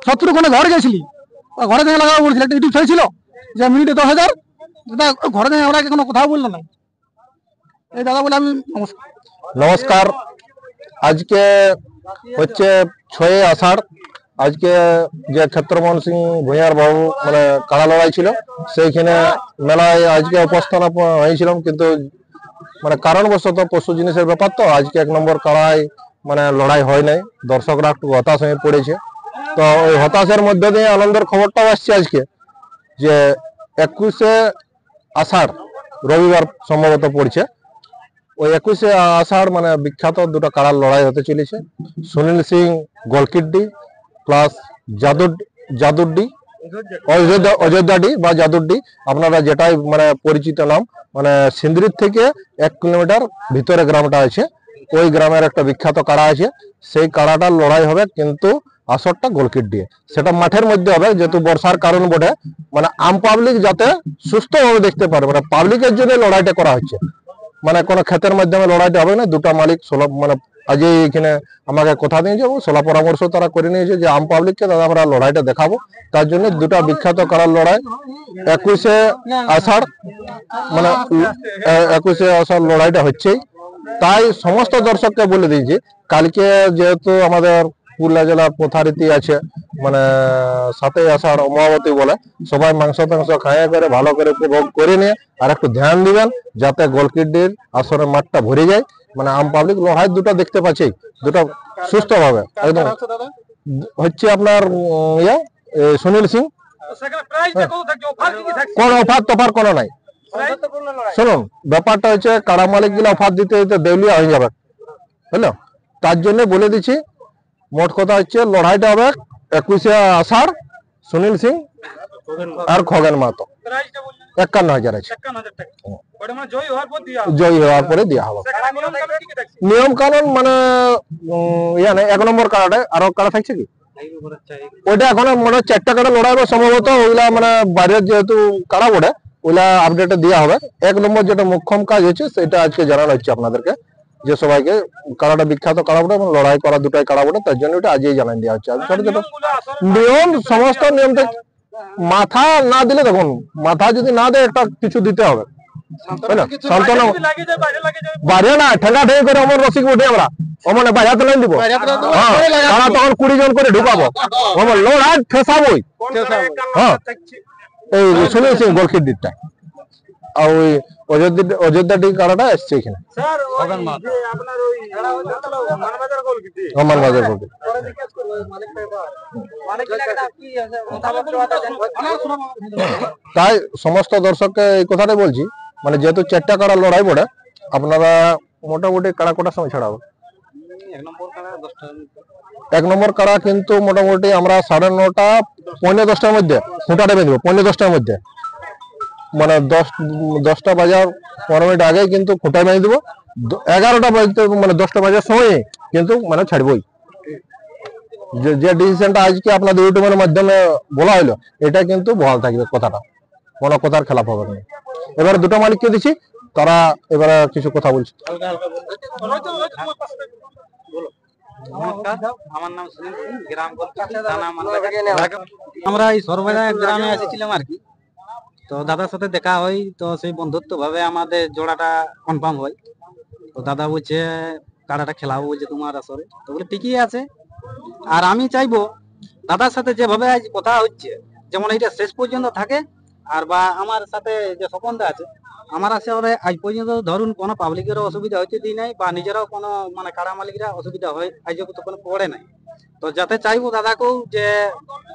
শত্রু কোনো ঘরে গেছিলি, ঘরে থেকে লাগাবো বলছিল, একটা ইউটিউব ছিল যে মিনিটে 10,000, দাদা ঘরে থেকে আমরা কোনো কথা বললো না। এই দাদা বলে আমি নমস্কার। আজকে হচ্ছে 6 আষাঢ়। আজকে যে ক্ষেত্রমোহন সিং ভূঁইয়ার বাবু মানে কাড়া লড়াই ছিল, সেইখানে মেলায় আজকে উপস্থান হয়েছিলাম, কিন্তু মানে কারণবশত পশু জিনিসের ব্যাপার তো আজকে 1 নম্বর কাড়ায় মানে লড়াই হয় নাই। দর্শকরা একটু হতাশ হয়ে পড়েছে। তো ওই হতাশের মধ্যে দিয়ে আনন্দের খবরটাও আসছে আজকে যে 21শে আষাঢ় রবিবার সম্ভবত পড়ছে। ওই 21শে আষাঢ় মানে বিখ্যাত দুটো কাড়ার লড়াই হতে চলেছে। সুনীল সিং গোলকিড্ডি প্লাস জাদুড্ডি, অযোধ্যাডি বা জাদুড্ডি, আপনারা যেটাই মানে পরিচিত নাম। মানে সিন্দ্রির থেকে 1 কিলোমিটার ভিতরে গ্রামটা আছে, ওই গ্রামের একটা বিখ্যাত কাড়া আছে। সেই কাড়াটার লড়াই হবে, কিন্তু আসরটা গোলকিট দিয়ে, সেটা মাঠের মধ্যে হবে, যেহেতু বর্ষার কারণ বটে। মানে আম পাবলিক যাতে সুস্থভাবে দেখতে পারে, মানে পাবলিকের জন্য লড়াইটা করা হচ্ছে। মানে কোনো ক্ষেতের মাধ্যমে লড়াইটা হবে না। দুটা মালিক মানে আজই এখানে আমাকে কথা দিয়েছে, সোলা পরামর্শ তারা করে নিয়েছে যে আম পাবলিককে দাদা আমরা লড়াইটা দেখাবো। তার জন্য দুটা বিখ্যাত করার লড়াই 21শে আষাঢ়, মানে 21শে আষাঢ় লড়াইটা হচ্ছেই। তাই সমস্ত দর্শককে বলে দিয়েছি, কালকে যেহেতু আমাদের পুরুলিয়া জেলার প্রথারীতি আছে, মানে 7ই আষাঢ় অমাবতী বলে, সবাই মাংস টাংস খাইয়ে করে ভালো করে উপভোগ করে নিয়ে আর একটু ধ্যান দিবেন যাতে গোলকিড্ডির আসরের মাঠটা ভরে যায়। মানে আম পাবলিক লড়াই দুটা দেখতে পাচ্ছি, দুটা সুস্থ ভাবে একদম হচ্ছে। আপনার সুনীল সিং, কোন অফার টফার কোনো নাই। শুনুন, ব্যাপারটা হচ্ছে কাড়া মালিক গুলা অফার দিতে দিতে দেউলিয়া হয়ে যাবে, বুঝলো। তার জন্য বলে দিচ্ছি, মোট কথা হচ্ছে লড়াইটা হবে 21শে আষাঢ়, সুনীল সিং আর খগেন মাহাতো। 51,000 আছে, জয়ী হওয়ার পরে দেওয়া হবে। নিয়ম কানুন মানে 1 নম্বর কাড়াটা আরো কাড়া থাকছে কি, ওইটা এখন মনে হয় 4টা কাড়া লড়াই হবে সম্ভবত। ওইগুলা মানে বাইরের যেহেতু কাড়া বটে, ওইগুলা আপডেটে দেওয়া হবে। 1 নম্বর যেটা মুখ্যম কাজ হচ্ছে সেটা আজকে জানানো হচ্ছে আপনাদেরকে, যে সবাইকে কাড়াটা বিখ্যাত কাড়া বটে এবং লড়াই করা দুটাই কাড়া বটে, তার জন্য ওটা আজই জানান দেওয়া হচ্ছে। ছোট ছোট নিয়ম, সমস্ত নিয়ম মাথা না দিলে, দেখুন মাথা যদি না দেয় একটা কিছু দিতে হবে, সান্ত্বনা। বাইরে না ঠেকা ঠেকে করে অমর রসিক উঠে আমরা অমনে বাজাতে লাইন দিব, তারা তখন 20 জন করে ঢুকাবো, অমর লড়াই ফেসাবই। হ্যাঁ, এই সুনীল সিং গোলকিট দিকটা আর ওই অযোধ্যা ডিগ কাড়াটা এসছে এখানে। তাই সমস্ত দর্শককে এই কথাটাই বলছি, মানে যেহেতু 4টা কাড়া লড়াই পড়ে, আপনারা মোটামুটি কাড়া কটার সময় ছাড়াবো? 1 নম্বর কাড়া কিন্তু মোটামুটি আমরা 9:30 পৌনে 10টার মধ্যে খুঁটাটা বেঁধবো, পৌনে 10টার মধ্যে, মানে 10টা বাজার 15 মিনিট আগে কিন্তু খুঁটা বেঁধে দেবো। 11টা বাজতে মানে 10টা বাজার সময় কিন্তু মানে ছাড়বই। যে ডিসিশনটা আজকে আপনাদের ইউটিউবের মাধ্যমে বলা হলো, এটা কিন্তু বহাল থাকবে, কথাটা কোনো কথার খেলাপ হবে না। এবারে দুটো মালিককে দিচ্ছি, তারা এবারে কিছু কথা বলছে। আমার নাম সুনীল সিং, গ্রাম আমরা এই সরবাজা গ্রামে এসেছিলাম আর কি। তো দাদার সাথে দেখা হয়, তো সেই বন্ধুত্ব ভাবে আমাদের জোড়াটা কনফার্ম হয়। তো দাদা বলছে কাড়াটা খেলাবো বলছে তোমার আসরে, তো বলে ঠিকই আছে। আর আমি চাইবো দাদার সাথে যেভাবে আজ কথা হচ্ছে, যেমন এটা শেষ পর্যন্ত থাকে। আর বা আমার সাথে যে স্বপনদা আছে, আমার আসরে আজ পর্যন্ত ধরুন কোনো পাবলিকেরও অসুবিধা হইতে দিই নাই, বা নিজেরাও কোনো মানে কাড়া মালিকরা অসুবিধা হয় আজ তো কোনো পড়ে নাই। তো যাতে চাইবো দাদাকেও যে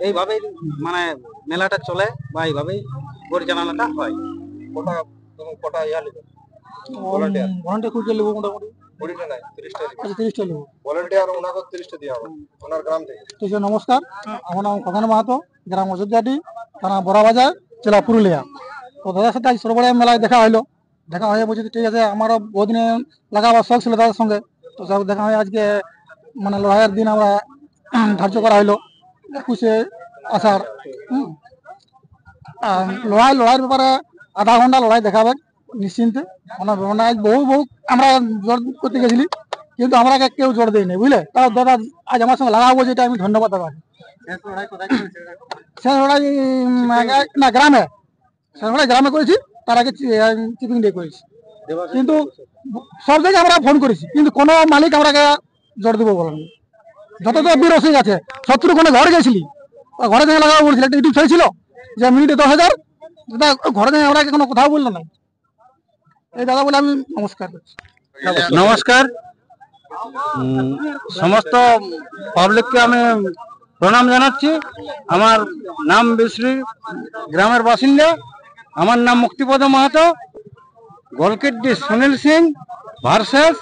এইভাবেই মানে মেলাটা চলে বা এইভাবেই পরিচালনাটা হয়। ভলান্টিয়ার খুঁজে নেবো মোটামুটি 20টা নাই, 30টা নেবো ভলান্টিয়ার। ওনাকে 30টা দেওয়া হবে ওনার গ্রাম থেকে। ঠিক আছে, নমস্কার, আমার নাম খগেন মাহাতো, গ্রাম অযোধ্যাটি, থানা বড়াবাজার, জেলা পুরুলিয়া। তো দাদার সাথে আজ সরবরাহ মেলায় দেখা হয়ে বলছি ঠিক আছে, আমারও বহুদিনে লাগাবার শখ ছিল দাদার সঙ্গে। তো সব দেখা হয় আজকে, মানে লড়াইয়ের দিন আমরা ধার্য করা হলো 21শে আষাঢ়। লড়াইয়ের ব্যাপারে আধা ঘন্টা লড়াই দেখাবে নিশ্চিন্তে। মানে বহু আমরা জোর করতে গেছিলি, কিন্তু আমরা কেউ জোর দিইনি, বুঝলে। তাও দাদা আজ আমার সঙ্গে লাগাবো, যেটা আমি ধন্যবাদ দাদা। শেষ লড়াই না গ্রামে, শেষ লড়াই গ্রামে করেছি, তার আগে চিপিং ডে করেছি। কিন্তু সব জায়গায় আমরা ফোন করেছি, কিন্তু কোনো মালিক আমরাকে জোর দিব বলেন। যত তো বীর সিং আছে, শত্রু কোনো ঘরে গেছিলি, ঘরে যাই লাগাবো বলছিল, একটা ইউটিউব ছিল যে মিনিটে 10,000, ঘরে যাই আমরা কোনো কথাও বললো না। এই দাদা বলে আমি নমস্কার করছি। নমস্কার, সমস্ত পাবলিককে আমি প্রণাম জানাচ্ছি। আমার নাম বিশ্রী, গ্রামের বাসিন্দা। আমার নাম মুক্তিপদ মাহাতো। গোলকিড্ডি সুনীল সিং ভার্সেস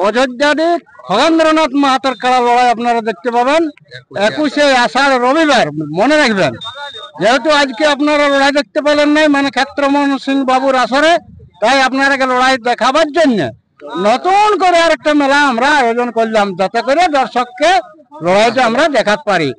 অযোধ্যাদি খগেন্দ্রনাথ মাহাতোর কাড়া লড়াই আপনারা দেখতে পাবেন 21শে আষাঢ় রবিবার। মনে রাখবেন, যেহেতু আজকে আপনারা লড়াই দেখতে পেলেন নাই, মানে ক্ষেত্রমোহন সিং বাবুর আসরে, তাই আপনারাকে লড়াই দেখাবার জন্য নতুন করে আরেকটা মেলা আমরা আয়োজন করলাম, যাতে করে দর্শককে লড়াইটা আমরা দেখাতে পারি।